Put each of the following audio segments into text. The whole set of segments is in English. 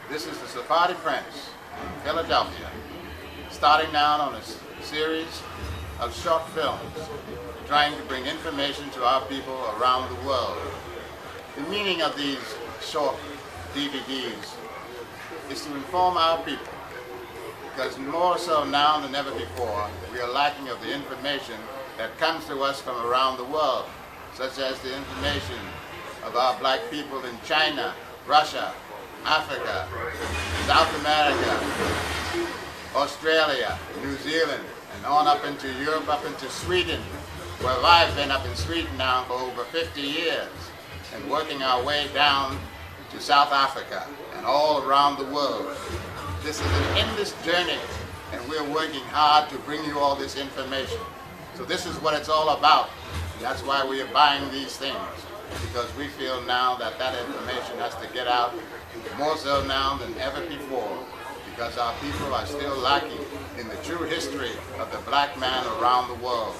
This is the Sephardi Prince in Philadelphia, starting now on a series of short films trying to bring information to our people around the world. The meaning of these short DVDs is to inform our people, because more so now than ever before, we are lacking of the information that comes to us from around the world, such as the information of our black people in China, Russia, Africa, South America, Australia, New Zealand, and on up into Europe, up into Sweden. Well, I've been up in Sweden now for over 50 years, and working our way down to South Africa and all around the world. This is an endless journey, and we're working hard to bring you all this information. So this is what it's all about. That's why we are buying these things, because we feel now that that information has to get out more so now than ever before, because our people are still lacking in the true history of the black man around the world.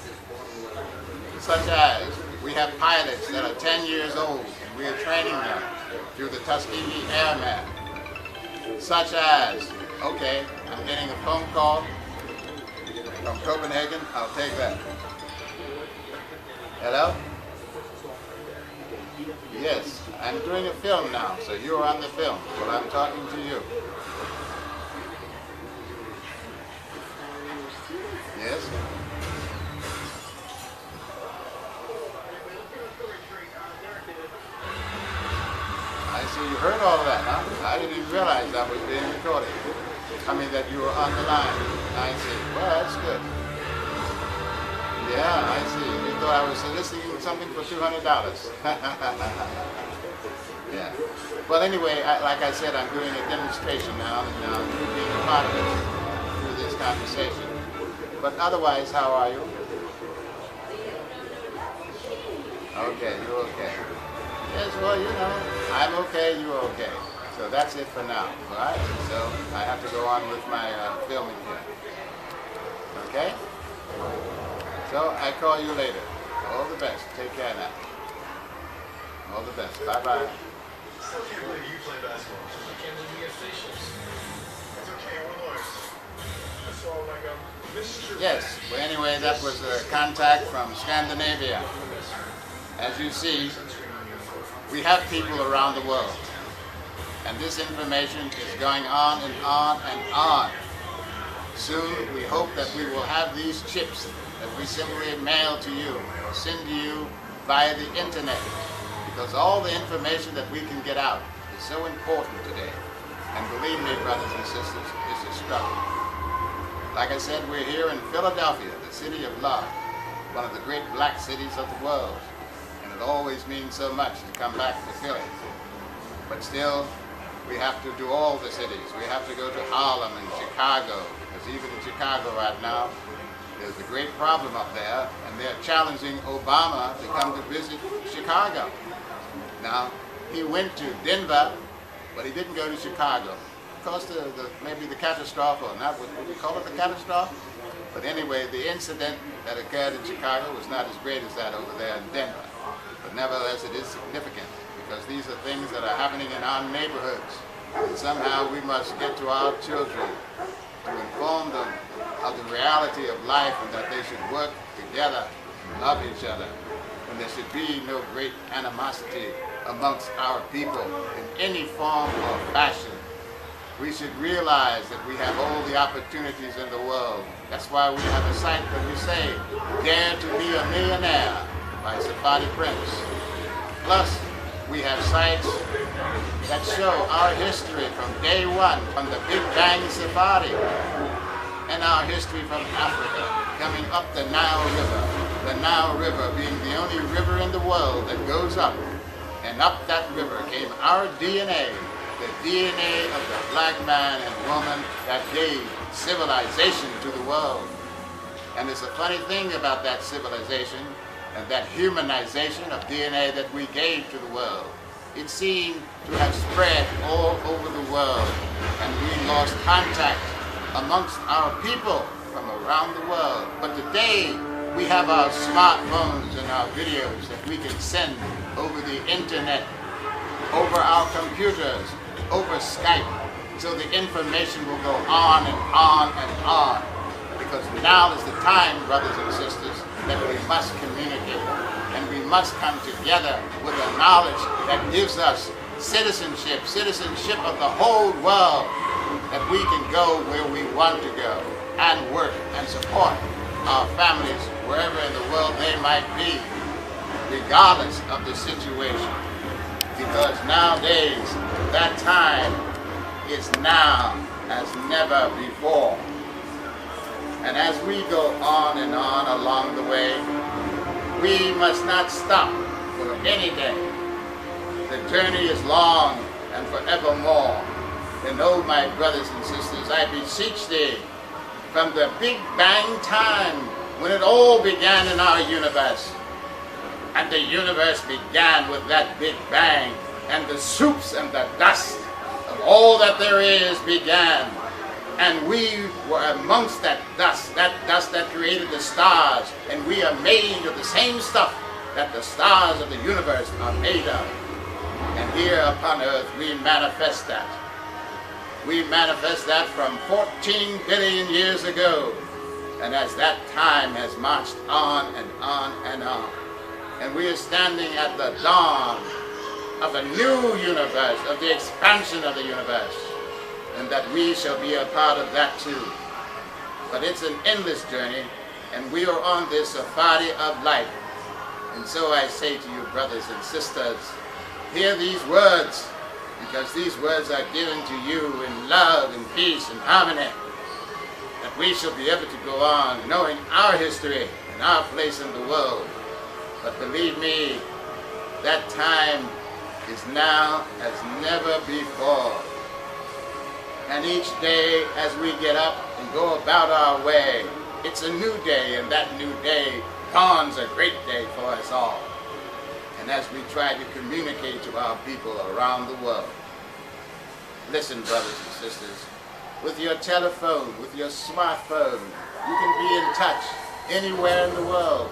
Such as, we have pilots that are 10 years old, and we are training them through the Tuskegee Airmen. Such as, okay, I'm getting a phone call from Copenhagen, I'll take that. Hello? Yes, I'm doing a film now, so you're on the film, but I'm talking to you. Yes? I see you heard all of that, huh? I didn't even realize that was being recorded. I mean that you were on the line. I see. Well, that's good. Yeah, I see. You thought I was soliciting something for $200. Yeah. Well, anyway, like I said, I'm doing a demonstration now, and you're being a part of it through this conversation. But otherwise, how are you? Okay, you're okay. Yes, well, you know, I'm okay, you're okay. So that's it for now, all right? So I have to go on with my filming here. Okay? So I call you later. All the best. Take care now. All the best. Bye-bye. I still can't believe you play basketball. I can't believe we have facials. It's okay, we're lawyers. That's all like Yes. Well, anyway, that was a contact from Scandinavia. As you see, we have people around the world. And this information is going on and on and on. Soon, we hope that we will have these chips that we simply mail to you, send to you via the internet, because all the information that we can get out is so important today. And believe me, brothers and sisters, it's a struggle. Like I said, we're here in Philadelphia, the city of love, one of the great black cities of the world. And it always means so much to come back to Philly. But still, we have to do all the cities. We have to go to Harlem and Chicago, because even in Chicago right now, there's a great problem up there, and they're challenging Obama to come to visit Chicago. Now, he went to Denver, but he didn't go to Chicago. Because maybe the catastrophe, or not, would we call it the catastrophe? But anyway, the incident that occurred in Chicago was not as great as that over there in Denver. But nevertheless, it is significant, because these are things that are happening in our neighborhoods. And somehow we must get to our children to inform them of the reality of life, and that they should work together and love each other. And there should be no great animosity amongst our people in any form or fashion. We should realize that we have all the opportunities in the world. That's why we have a site that we say, Dare to be a Millionaire by Sephardi Prince. Plus, we have sites that show our history from day one, from the Big Bang Sephardi, and our history from Africa, coming up the Nile River. The Nile River being the only river in the world that goes up. And up that river came our DNA, the DNA of the black man and woman that gave civilization to the world. And it's a funny thing about that civilization and that humanization of DNA that we gave to the world. It seemed to have spread all over the world, and we lost contact amongst our people from around the world. But today, we have our smartphones and our videos that we can send over the internet, over our computers, over Skype, so the information will go on and on and on. Because now is the time, brothers and sisters, that we must communicate. And we must come together with a knowledge that gives us citizenship of the whole world, that we can go where we want to go and work and support our families wherever in the world they might be, regardless of the situation. Because nowadays, that time is now as never before. And as we go on and on along the way, we must not stop for any day. The journey is long and forevermore. And oh, my brothers and sisters, I beseech thee, from the Big Bang time, when it all began in our universe, and the universe began with that Big Bang, and the soups and the dust of all that there is began. And we were amongst that dust that created the stars, and we are made of the same stuff that the stars of the universe are made of. And here upon earth we manifest that. We manifest that from 14 billion years ago. And as that time has marched on and on and on, and we are standing at the dawn of a new universe, of the expansion of the universe, and that we shall be a part of that too. But it's an endless journey, and we are on this safari of life. And so I say to you, brothers and sisters, hear these words, because these words are given to you in love and peace and harmony, that we shall be able to go on knowing our history and our place in the world. But believe me, that time is now as never before. And each day as we get up and go about our way, it's a new day, and that new day dawns a great day for us all. And as we try to communicate to our people around the world, listen, brothers and sisters, with your telephone, with your smartphone, you can be in touch anywhere in the world,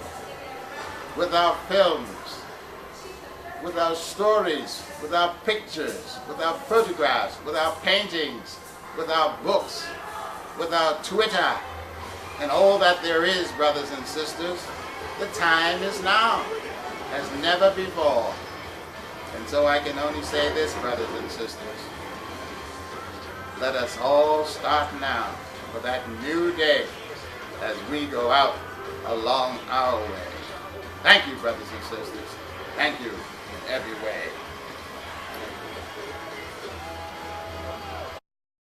with our films, with our stories, with our pictures, with our photographs, with our paintings, with our books, with our Twitter, and all that there is, brothers and sisters. The time is now, as never before. And so I can only say this, brothers and sisters. Let us all start now for that new day as we go out along our way. Thank you, brothers and sisters. Thank you in every way.